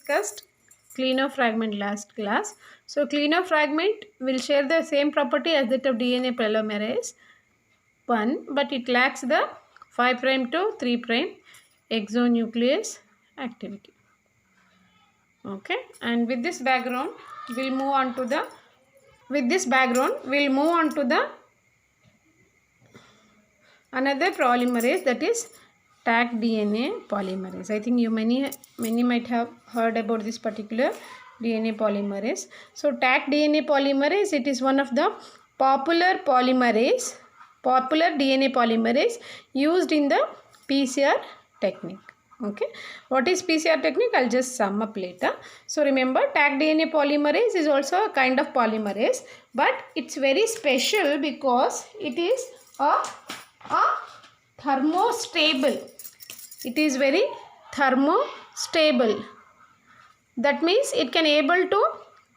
discussed clinofragment last class. So clinofragment will share the same property as that of DNA polymerase 1, but it lacks the 5' to 3' exonuclease activity. Okay, and with this background we'll move on to the another polymerase, that is Taq DNA polymerase. I think you many might have heard about this particular DNA polymerase. So Taq DNA polymerase, it is one of the popular DNA polymerase used in the PCR technique. Okay, what is PCR technique? I'll just sum up later. So remember, Taq DNA polymerase is also a kind of polymerase, but it's very special because it is a thermostable. It is very thermostable. That means it can able to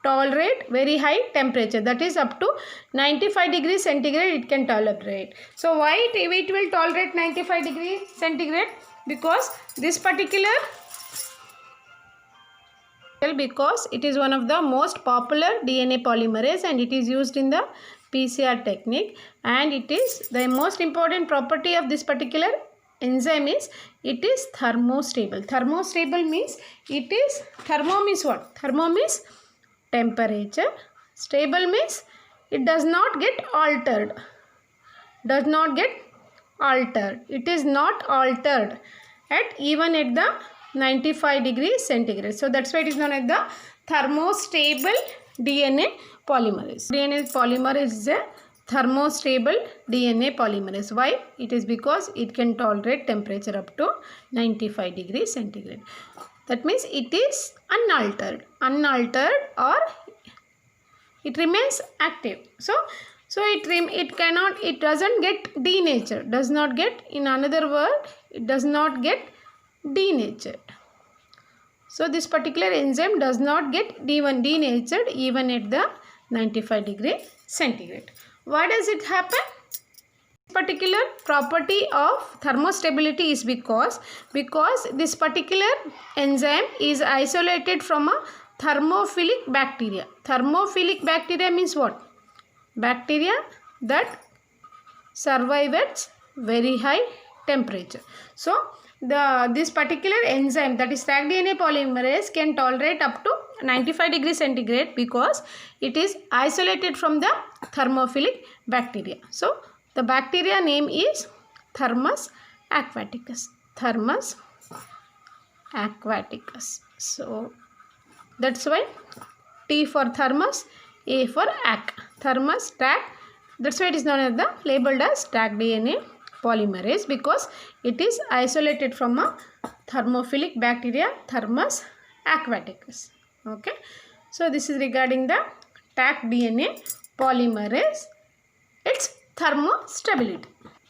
tolerate very high temperature, that is up to 95 degrees centigrade it can tolerate. So why it will tolerate 95 degrees centigrade? Because this particular because it is one of the most popular DNA polymerase and it is used in the PCR technique, and it is the most important property of this particular enzyme is it is thermostable. Thermostable means it is, thermo means what? Thermo means temperature, stable means it does not get altered. It is not altered even at the 95 degrees centigrade. So that's why it is known as the thermostable DNA polymerase. DNA polymerase is a thermostable DNA polymerase. Why? It is because it can tolerate temperature up to 95 degrees centigrade. That means it is unaltered or it remains active. So it doesn't get denatured. In another word, it does not get denatured. So this particular enzyme does not get denatured even at the 95 degree centigrade. Why does it happen? This particular property of thermostability is because this particular enzyme is isolated from a thermophilic bacteria. Thermophilic bacteria means what? Bacteria that survive at very high temperature. So this particular enzyme, that is Taq DNA polymerase, can tolerate up to 95 degrees centigrade because it is isolated from the thermophilic bacteria. So the bacteria name is Thermus aquaticus. Thermus aquaticus. So that's why T for thermus, A for ac. Thermus Taq. That's why it is known as labeled as Taq DNA polymerase, because it is isolated from a thermophilic bacteria, Thermus aquaticus. Okay, so this is regarding the Taq DNA polymerase, its thermostability.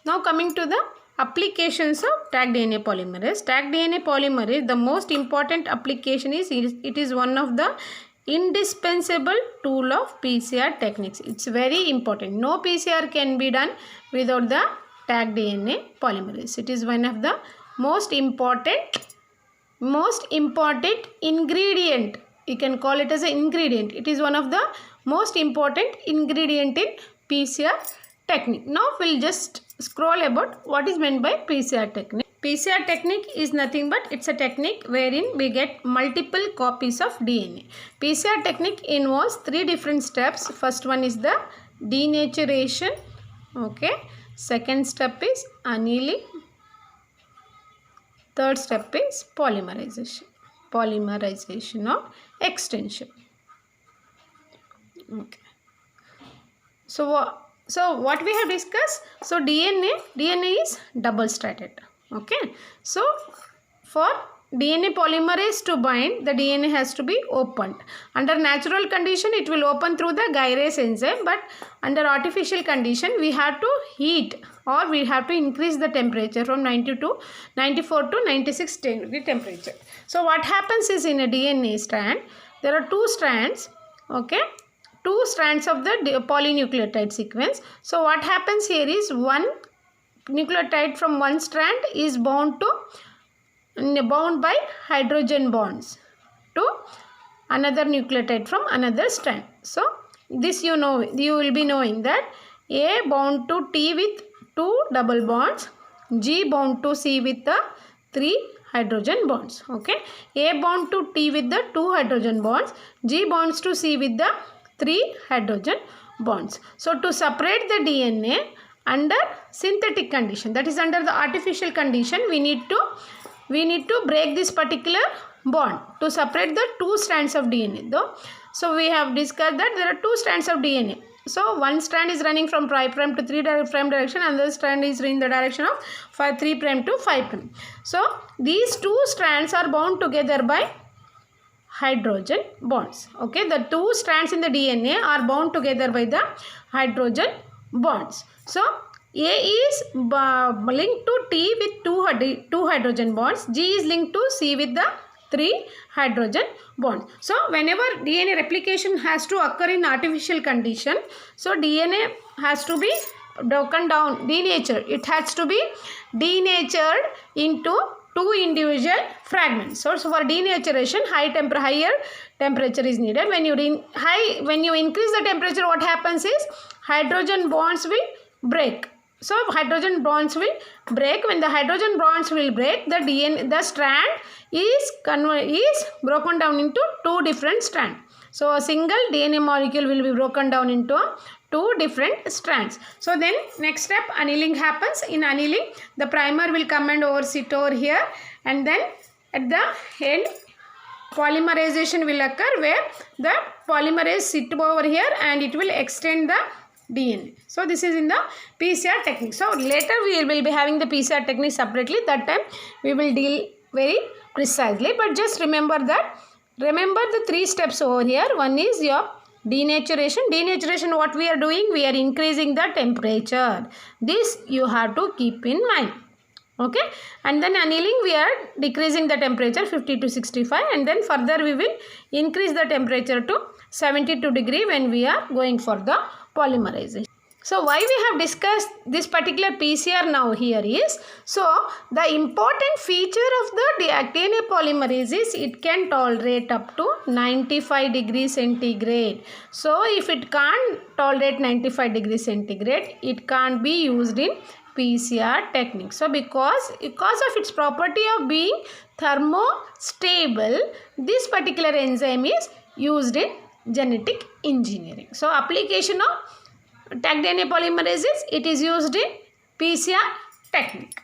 Now coming to the applications of Taq DNA polymerase. Taq DNA polymerase, the most important application is it is one of the indispensable tool of PCR techniques. It's very important. No PCR can be done without the Taq DNA polymerase. It is one of the most important ingredient. You can call it as an ingredient. It is one of the most important ingredient in PCR technique. Now we'll just scroll about what is meant by PCR technique. PCR technique is nothing but it's a technique wherein we get multiple copies of DNA. PCR technique involves 3 different steps. First one is the denaturation. Okay. Second step is annealing. Third step is polymerization. Polymerization or extension. Okay. So what we have discussed? So DNA is double stranded. Okay. So for DNA polymerase to bind, the DNA has to be opened. Under natural condition, it will open through the gyrase enzyme, but under artificial condition, we have to heat or we have to increase the temperature from 94 to 96 degree temperature. So what happens is, in a DNA strand, there are 2 strands, okay, 2 strands of the polynucleotide sequence. So what happens here is, one nucleotide from one strand is bound by hydrogen bonds to another nucleotide from another strand. So this you know, you will be knowing that A bound to T with 2 double bonds, G bound to C with the 3 hydrogen bonds. Okay, A bound to T with the 2 hydrogen bonds, G bonds to C with the 3 hydrogen bonds. So to separate the DNA under synthetic condition, that is under the artificial condition, we need to break this particular bond to separate the 2 strands of DNA though. So we have discussed that there are 2 strands of DNA. So one strand is running from 5' to 3' direction, and the strand is in the direction of 3' to 5'. So these 2 strands are bound together by hydrogen bonds. Okay, the 2 strands in the DNA are bound together by the hydrogen bonds. So A is linked to T with 2 hydrogen bonds, G is linked to C with the 3 hydrogen bonds. So whenever DNA replication has to occur in artificial condition, so DNA has to be broken down, denatured. It has to be denatured into 2 individual fragments. So for denaturation, higher temperature is needed. When you increase the temperature, what happens is hydrogen bonds will break. So hydrogen bonds will break. When the hydrogen bonds will break, the strand is broken down into 2 different strands. So a single DNA molecule will be broken down into 2 different strands. So then next step, annealing happens. In annealing, the primer will come and sit over here, and then at the end polymerization will occur, where the polymerase sit over here and it will extend the DNA. So this is in the PCR technique. So later we will be having the PCR technique separately. That time we will deal very precisely, but just remember the 3 steps over here. One is your denaturation. Denaturation, what we are doing? We are increasing the temperature. This you have to keep in mind. Okay, and then annealing, we are decreasing the temperature 50 to 65, and then further we will increase the temperature to 72 degree when we are going for the polymerization. So why we have discussed this particular PCR now here is, so the important feature of the DNA polymerase is it can tolerate up to 95 degrees centigrade. So if it can't tolerate 95 degrees centigrade, it can't be used in PCR technique. So because of its property of being thermostable, this particular enzyme is used in genetic engineering. So application of tag DNA polymerases, it is used in PCR technique.